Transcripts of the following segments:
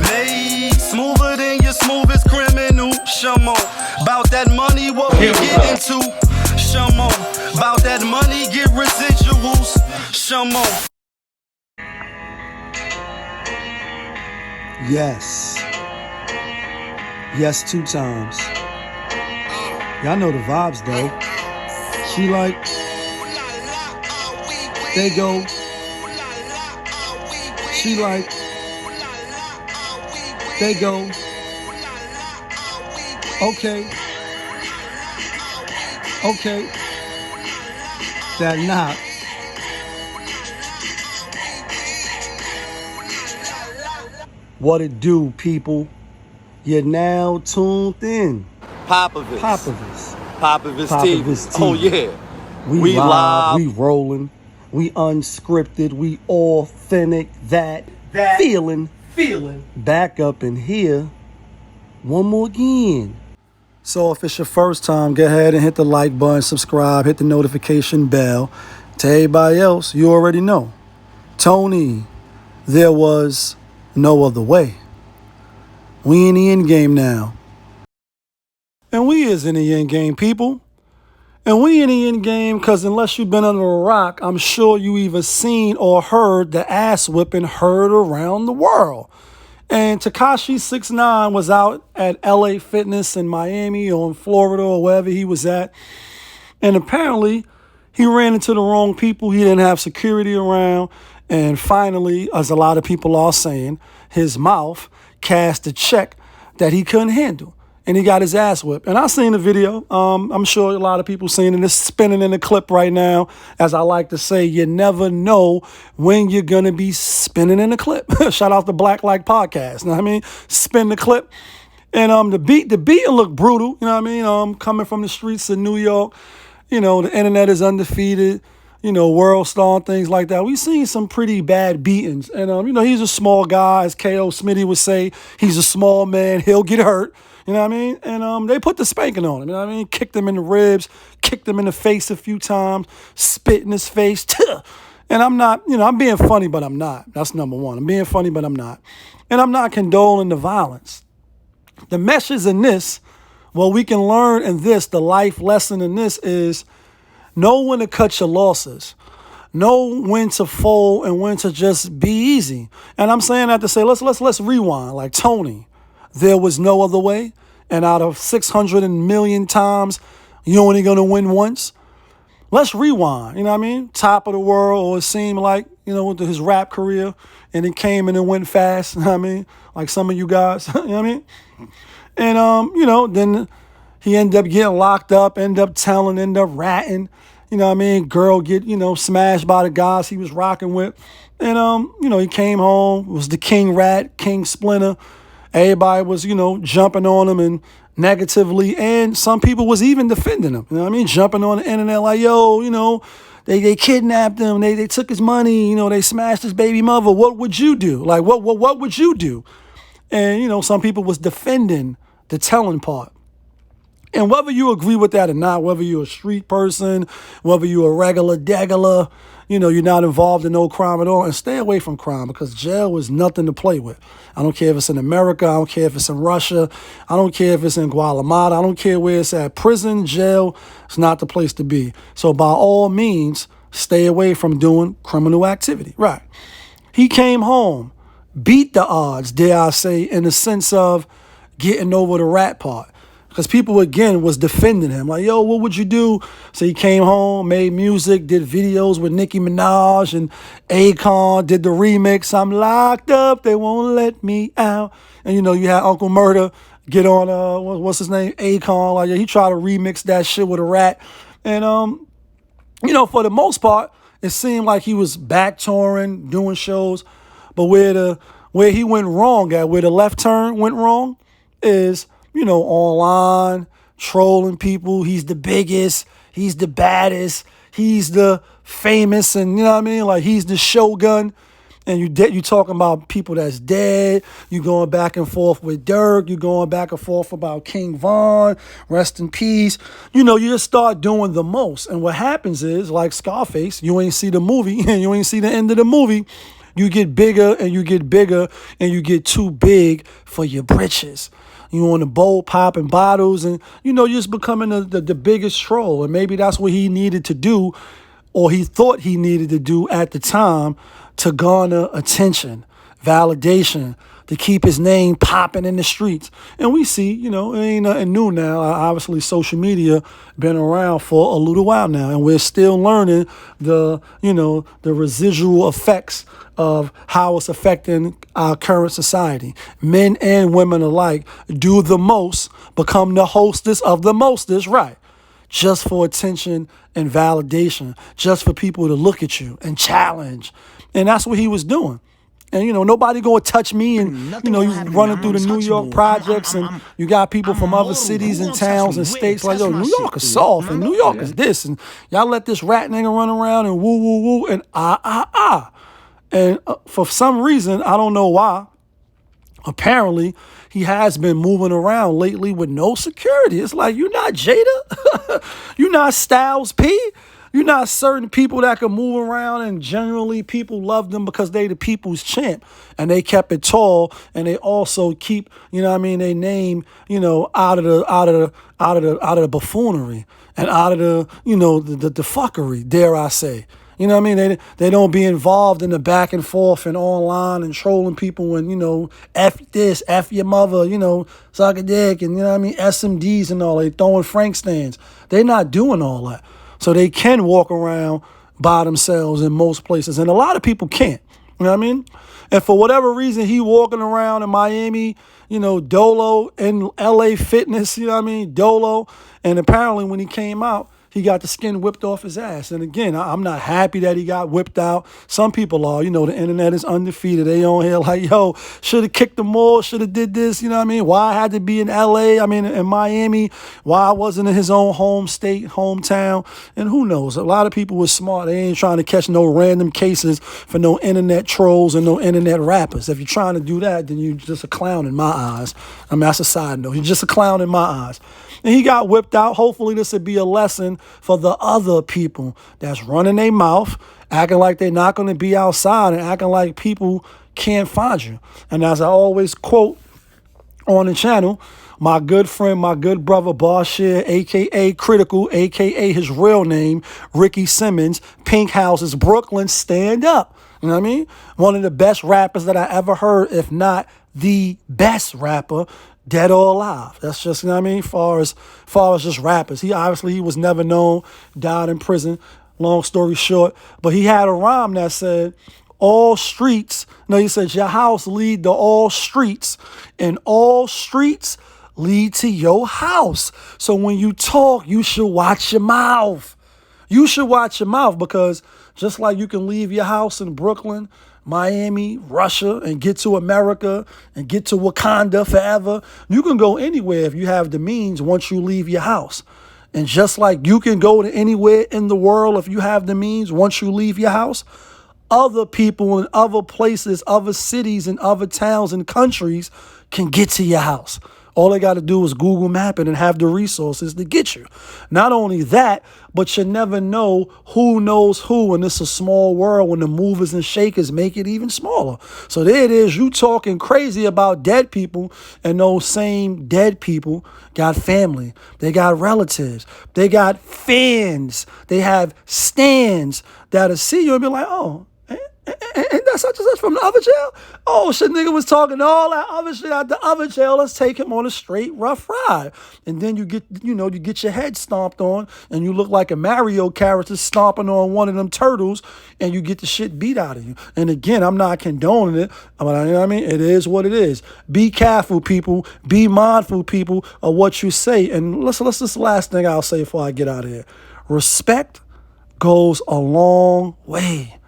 Made smoother than your smoothest criminal. Shamo, about that money, what we get into. Shamo, about that money, get residuals. Shamo. Yes. Yes, 2 times. Y'all know the vibes though. She like, they go. She like, they go. Okay. Okay. That knock. What it do, people? You're now tuned in. Popovich. Popovich TV. TV. Oh yeah. We live, we rolling, we unscripted, we authentic, that feeling. Back up in here one more again. So if it's your first time, go ahead and hit the like button, subscribe, hit the notification bell. To everybody else, you already know. Tony, there was no other way. We in the end game now. And we is in the end game, people. And we in the end game because unless you've been under a rock, I'm sure you either seen or heard the ass whipping heard around the world. And TeKeshi69 was out at LA Fitness in Miami or in Florida or wherever he was at. And apparently he ran into the wrong people. He didn't have security around. And finally, as a lot of people are saying, his mouth cast a check that he couldn't handle. And he got his ass whipped. And I seen the video. I'm sure a lot of people seen it. It's spinning in the clip right now. As I like to say, you never know when you're going to be spinning in the clip. Shout out to Black Like Podcast. You know what I mean? Spin the clip. And the beat looked brutal. You know what I mean? Coming from the streets of New York. You know, the internet is undefeated. You know, World Star and things like that. We've seen some pretty bad beatings. And, you know, he's a small guy. As K.O. Smitty would say, he's a small man. He'll get hurt. You know what I mean? And they put the spanking on him. You know what I mean? Kicked him in the ribs, kicked him in the face a few times, spit in his face. And I'm not, you know, I'm being funny, but I'm not. That's number one. I'm being funny, but I'm not. And I'm not condoning the violence. The message in this, what we can learn in this, the life lesson in this is know when to cut your losses. Know when to fold and when to just be easy. And I'm saying that to say, let's rewind. Like Tony, there was no other way. And out of 600 million times, you're only going to win once. Let's rewind. You know what I mean? Top of the world, or it seemed like, you know, with his rap career, and it came and it went fast. You know what I mean? Like some of you guys. You know what I mean? And, you know, then he ended up getting locked up, ended up telling, ended up ratting. You know what I mean? Girl get, you know, smashed by the guys he was rocking with. And, you know, he came home, was the king rat, king splinter. Everybody was, you know, jumping on him and negatively. And some people was even defending him. You know what I mean? Jumping on the internet like, yo, you know, they kidnapped him. They took his money. You know, they smashed his baby mother. What would you do? Like, what would you do? And, you know, some people was defending the telling part. And whether you agree with that or not, whether you're a street person, whether you're a regular, you know, you're not involved in no crime at all, and stay away from crime because jail is nothing to play with. I don't care if it's in America. I don't care if it's in Russia. I don't care if it's in Guatemala. I don't care where it's at. Prison, jail, it's not the place to be. So by all means, stay away from doing criminal activity. Right. He came home, beat the odds, dare I say, in the sense of getting over the rat part. Because people, again, was defending him. Like, yo, what would you do? So he came home, made music, did videos with Nicki Minaj and Akon, did the remix, I'm locked up, they won't let me out. And, you know, you had Uncle Murder get on, what's his name, Akon. Like, yeah, he tried to remix that shit with a rat. And, you know, for the most part, it seemed like he was back touring, doing shows. But where he went wrong at, where the left turn went wrong is, you know, online, trolling people. He's the biggest. He's the baddest. He's the famous. And, you know what I mean? Like, he's the shogun. And you talking about people that's dead. You going back and forth with Dirk. You going back and forth about King Von. Rest in peace. You know, you just start doing the most. And what happens is, like Scarface, you ain't see the movie. And you ain't see the end of the movie. You get bigger and you get bigger and you get too big for your britches. You on the bowl popping bottles and, you're just becoming the biggest troll. And maybe that's what he needed to do, or he thought he needed to do at the time, to garner attention, validation, to keep his name popping in the streets. And we see, it ain't nothing new now. Obviously, social media been around for a little while now, and we're still learning the residual effects of how it's affecting our current society. Men and women alike do the most, become the hostess of the mostest, right? Just for attention and validation, just for people to look at you and challenge. And that's what he was doing. And, nobody going to touch me. And, you running through the New York projects and you got people from other cities and towns and states like, yo, New York is soft and New York is this. And y'all let this rat nigga run around and woo, woo, woo, and And for some reason, I don't know why, apparently he has been moving around lately with no security. It's like, you're not Jada. You're not Styles P. You're not certain people that can move around, and generally people love them because they the people's champ and they kept it tall, and they also keep, they name, out of the buffoonery and out of the fuckery, dare I say. They don't be involved in the back and forth and online and trolling people and, F this, F your mother, suck a dick and, SMDs and all. They throwing Frank stands. They're not doing all that. So they can walk around by themselves in most places. And a lot of people can't. You know what I mean? And for whatever reason, he walking around in Miami, Dolo, in LA Fitness, Dolo. And apparently when he came out, he got the skin whipped off his ass. And again, I'm not happy that he got whipped out. Some people are, the internet is undefeated. They on here like, yo, should have kicked them more, should have did this, Why I had to be in LA, in Miami, why I wasn't in his own home state, hometown. And who knows? A lot of people were smart. They ain't trying to catch no random cases for no internet trolls and no internet rappers. If you're trying to do that, then you're just a clown in my eyes. That's a side note. You're just a clown in my eyes. And he got whipped out. Hopefully this would be a lesson for the other people that's running their mouth, acting like they're not going to be outside and acting like people can't find you. And as I always quote on the channel, my good friend, my good brother, Bashir, a.k.a. Critical, a.k.a. his real name, Ricky Simmons, Pink Houses, Brooklyn, stand up. You know what I mean? One of the best rappers that I ever heard, if not the best rapper, dead or alive. That's just, far as just rappers. He was never known, died in prison, long story short. But he had a rhyme that said, all streets, he said, your house lead to all streets, and all streets lead to your house. So when you talk, you should watch your mouth. You should watch your mouth, because just like you can leave your house in Brooklyn, Miami, Russia, and get to America and get to Wakanda forever, you can go anywhere if you have the means once you leave your house. And just like you can go to anywhere in the world if you have the means once you leave your house, other people in other places, other cities, and other towns and countries can get to your house. All they got to do is Google map it and have the resources to get you. Not only that, but you never know who knows who. And it's a small world when the movers and shakers make it even smaller. So there it is. You talking crazy about dead people, and those same dead people got family. They got relatives. They got fans. They have stands that'll see you and be like, oh, and that's such and such from the other jail? Oh, shit, nigga was talking all that other shit out the other jail. Let's take him on a straight rough ride. And then you get your head stomped on, and you look like a Mario character stomping on one of them turtles, and you get the shit beat out of you. And again, I'm not condoning it, but you know what I mean? It is what it is. Be careful, people. Be mindful, people, of what you say. And let's this last thing I'll say before I get out of here. Respect goes a long way.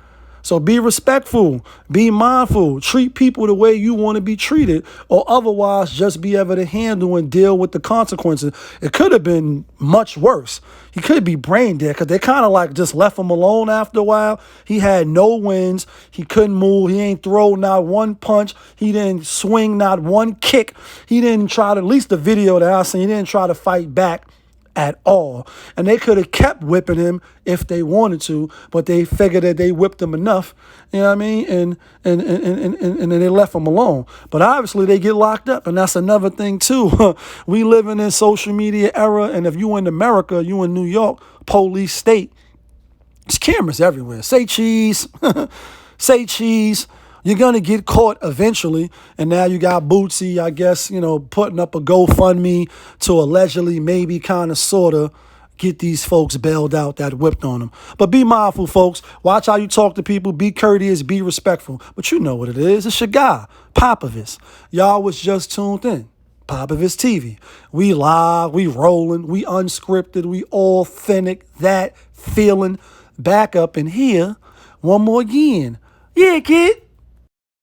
So be respectful, be mindful, treat people the way you want to be treated, or otherwise just be able to handle and deal with the consequences. It could have been much worse. He could be brain dead, because they kind of like just left him alone after a while. He had no wins. He couldn't move. He ain't throw not one punch. He didn't swing not one kick. He didn't try to, at least the video that I seen, he didn't try to fight back at all. And they could have kept whipping him if they wanted to, but they figured that they whipped him enough, you know what I mean? And then they left him alone. But obviously they get locked up, and that's another thing too. We live in this social media era, and if you in America, you in New York, police state, there's cameras everywhere. Say cheese, say cheese. You're going to get caught eventually. And now you got BuT, I guess, you know, putting up a GoFundMe to allegedly, maybe, kind of, sort of get these folks bailed out that whipped on them. But be mindful, folks. Watch how you talk to people. Be courteous. Be respectful. But you know what it is. It's your guy, Popovitz. Y'all was just tuned in. Popovitz TV. We live. We rolling. We unscripted. We authentic. That feeling. Back up in here. One more again. Yeah, kid.